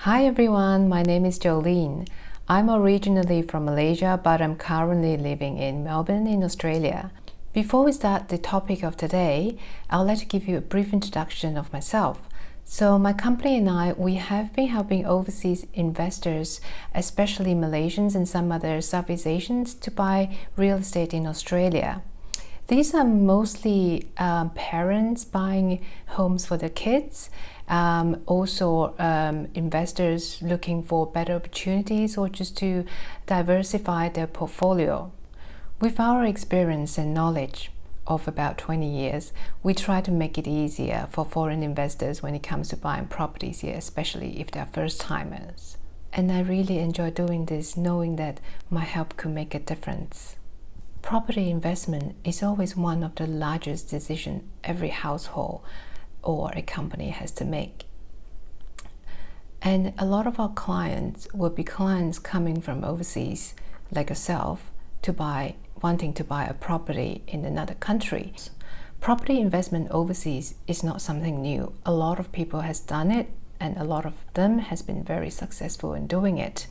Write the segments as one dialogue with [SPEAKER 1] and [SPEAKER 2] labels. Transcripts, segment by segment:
[SPEAKER 1] Hi everyone, my name is Jolene. I'm originally from Malaysia, but I'm currently living in Melbourne in Australia. Before we start the topic of today, I'd like to give you a brief introduction of myself. So my company and I, we have been helping overseas investors, especially Malaysians and some other Southeast Asians, to buy real estate in Australia. These are mostly parents buying homes for their kids, also investors looking for better opportunities or just to diversify their portfolio. With our experience and knowledge of about 20 years, we try to make it easier for foreign investors when it comes to buying properties here, especially if they're first-timers. And I really enjoy doing this, knowing that my help could make a difference. Property investment is always one of the largest decisions every household or a company has to make. And a lot of our clients will be clients coming from overseas, like yourself, wanting to buy a property in another country. Property investment overseas is not something new. A lot of people has done it, and a lot of them has been very successful in doing it.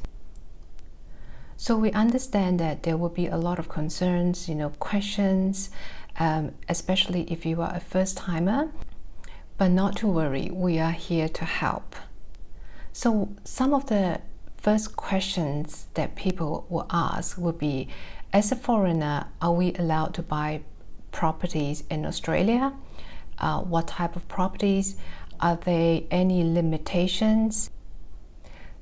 [SPEAKER 1] So we understand that there will be a lot of concerns, questions, especially if you are a first-timer. But not to worry, we are here to help. So some of the first questions that people will ask would be, as a foreigner, are we allowed to buy properties in Australia? What type of properties? Are there any limitations?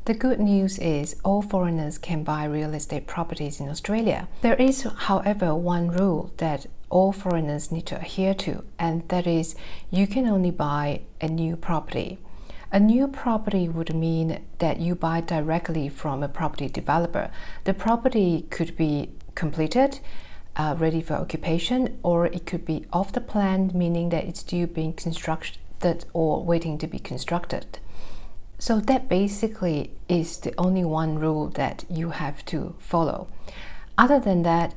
[SPEAKER 1] The good news is all foreigners can buy real estate properties in Australia. There is, however, one rule that all foreigners need to adhere to, and that is you can only buy a new property. A new property would mean that you buy directly from a property developer. The property could be completed, ready for occupation, or it could be off the plan, meaning that it's still being constructed or waiting to be constructed. So that basically is the only one rule that you have to follow. Other than that,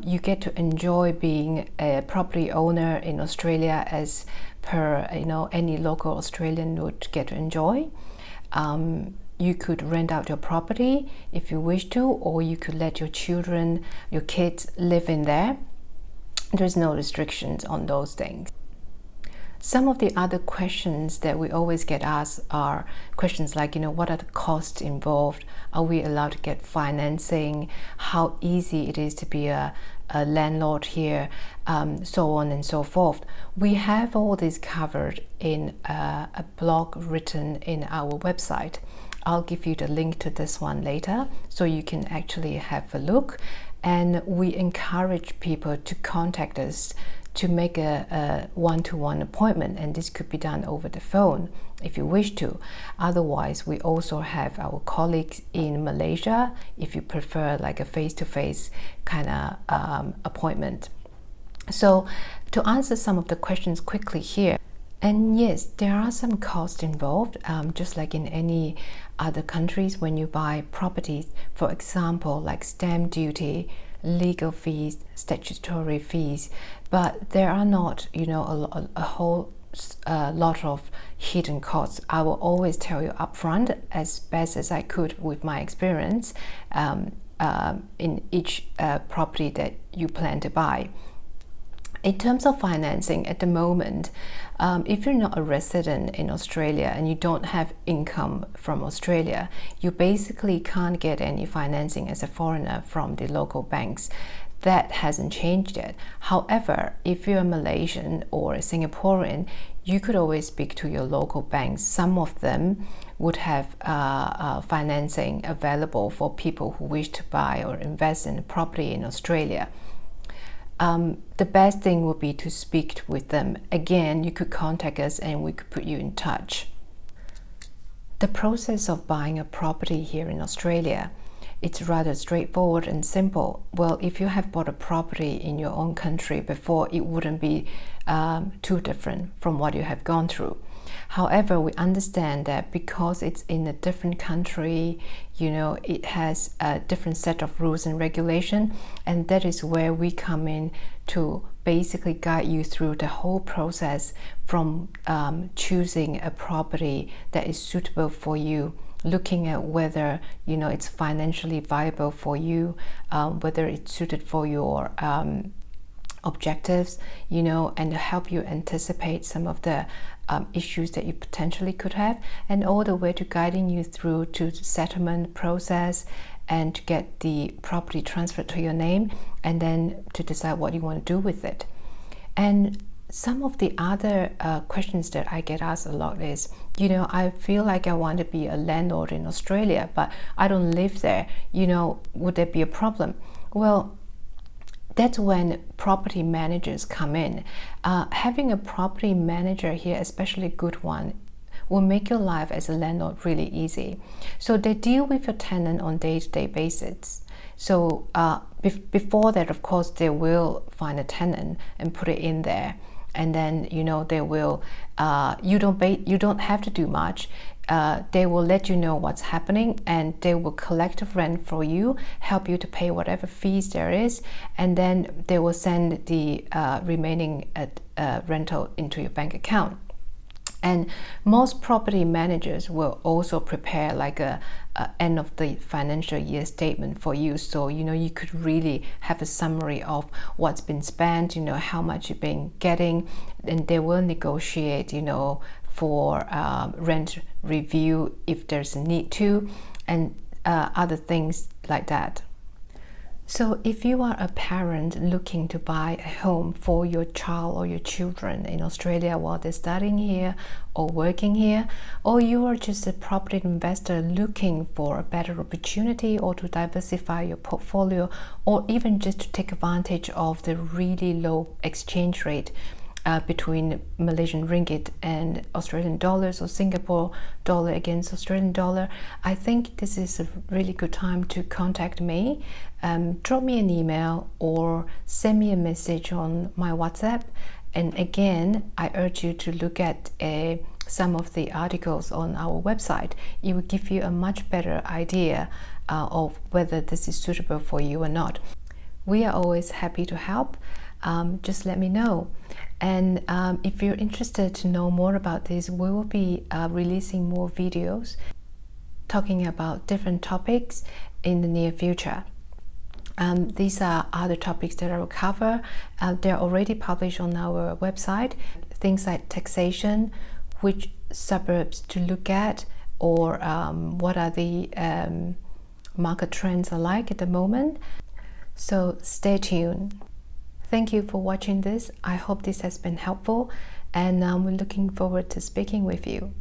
[SPEAKER 1] you get to enjoy being a property owner in Australia as per any local Australian would get to enjoy. You could rent out your property if you wish to, or you could let your children, your kids live in there. There's no restrictions on those things. Some of the other questions that we always get asked are questions like, what are the costs involved? Are we allowed to get financing? How easy it is to be a landlord here? So on and so forth. We have all this covered in a blog written in our website. I'll give you the link to this one later so you can actually have a look. And we encourage people to contact us to make a one-to-one appointment, and this could be done over the phone if you wish to. Otherwise, we also have our colleagues in Malaysia if you prefer like a face-to-face kind of appointment. So to answer some of the questions quickly here, and yes, there are some costs involved, just like in any other countries when you buy properties. For example, like stamp duty, legal fees, statutory fees, but there are not, a whole lot of hidden costs. I will always tell you upfront as best as I could with my experience in each property that you plan to buy. In terms of financing at the moment, if you're not a resident in Australia and you don't have income from Australia, you basically can't get any financing as a foreigner from the local banks. That hasn't changed yet. However, if you're a Malaysian or a Singaporean, you could always speak to your local banks. Some of them would have financing available for people who wish to buy or invest in a property in Australia. The best thing would be to speak with them. Again, you could contact us and we could put you in touch. The process of buying a property here in Australia, it's rather straightforward and simple. Well, if you have bought a property in your own country before, it wouldn't be too different from what you have gone through. However, we understand that because it's in a different country, it has a different set of rules and regulation, and that is where we come in to basically guide you through the whole process from choosing a property that is suitable for you looking at whether it's financially viable for you, whether it's suited for your objectives, and to help you anticipate some of the issues that you potentially could have, and all the way to guiding you through to the settlement process and to get the property transferred to your name, and then to decide what you want to do with it. And some of the other questions that I get asked a lot is, I feel like I want to be a landlord in Australia, but I don't live there. Would there be a problem? Well, that's when property managers come in. Having a property manager here, especially a good one, will make your life as a landlord really easy. So they deal with your tenant on day-to-day basis. So before that, of course, they will find a tenant and put it in there, and then they will. You don't have to do much. They will let you know what's happening, and they will collect the rent for you, help you to pay whatever fees there is, and then they will send the remaining rental into your bank account. And most property managers will also prepare like a end of the financial year statement for you, so you could really have a summary of what's been spent, how much you've been getting, and they will negotiate for rent review if there's a need to, and other things like that. So if you are a parent looking to buy a home for your child or your children in Australia while they're studying here or working here, or you are just a property investor looking for a better opportunity or to diversify your portfolio, or even just to take advantage of the really low exchange rate between Malaysian ringgit and Australian dollars, or Singapore dollar against Australian dollar, I think this is a really good time to contact me. Drop me an email or send me a message on my WhatsApp. And again, I urge you to look at some of the articles on our website. It will give you a much better idea of whether this is suitable for you or not. We are always happy to help. Just let me know. And if you're interested to know more about this, we will be releasing more videos talking about different topics in the near future. These are other topics that I will cover. They're already published on our website. Things like taxation, which suburbs to look at, or what are the market trends are like at the moment. So stay tuned. Thank you for watching this. I hope this has been helpful, and we're looking forward to speaking with you.